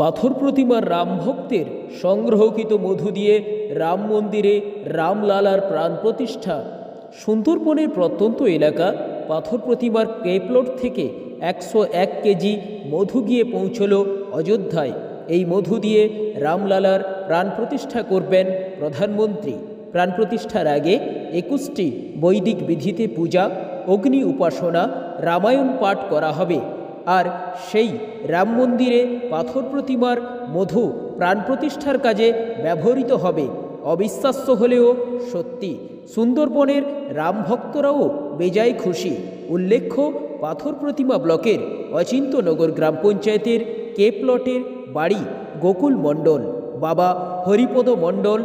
পাথর প্রতিমার রাম ভক্তের সংগ্রহকৃত মধু দিয়ে রাম মন্দিরে রামলালার প্রাণ প্রতিষ্ঠা। সুন্দরবনের প্রত্যন্ত এলাকা পাথর প্রতিমার কেপ্লট থেকে 101 কেজি মধু গিয়ে পৌঁছল অযোধ্যায়। এই মধু দিয়ে রামলালার প্রাণ প্রতিষ্ঠা করবেন প্রধানমন্ত্রী। প্রাণ প্রতিষ্ঠার আগে 21টি বৈদিক বিধিতে পূজা, অগ্নি উপাসনা, রামায়ণ পাঠ করা হবে। আর সেই রাম মন্দিরে পাথর প্রতিমার মধু প্রাণ প্রতিষ্ঠার কাজে ব্যবহৃত হবে। অবিশ্বাস্য হলেও সত্যি, সুন্দরবনের রাম ভক্তরাও বেজায় খুশি। উল্লেখ্য, পাথর প্রতিমা ব্লকের অচিন্ত্যনগর গ্রাম পঞ্চায়েতের কেপ্লটের বাড়ি গোকুল মণ্ডল। বাবা হরিপদ মণ্ডল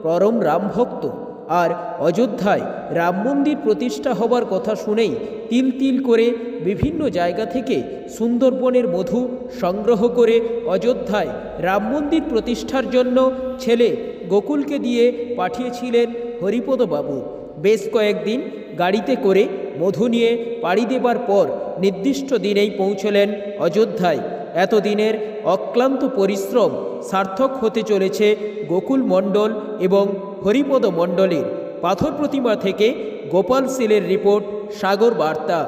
পরম রাম ভক্ত, আর অযোধ্যায় রাম মন্দির প্রতিষ্ঠা হবার কথা শুনেই তিল তিল করে বিভিন্ন জায়গা থেকে সুন্দরবনের মধু সংগ্রহ করে অযোধ্যায় রাম মন্দির প্রতিষ্ঠার জন্য ছেলে গোকুলকে দিয়ে পাঠিয়েছিলেন হরিপদ বাবু। বেশ কয়েকদিন গাড়িতে করে মধু নিয়ে পাড়ি দেবার পর নির্দিষ্ট দিনেই পৌঁছলেন অযোধ্যায়। এতদিনের অক্লান্ত পরিশ্রম সার্থক হতে চলেছে গোকুল মণ্ডল এবং হরিপদ মণ্ডলের। পাথর প্রতিমা থেকে গোপাল শীলের রিপোর্ট, সাগর বার্তা।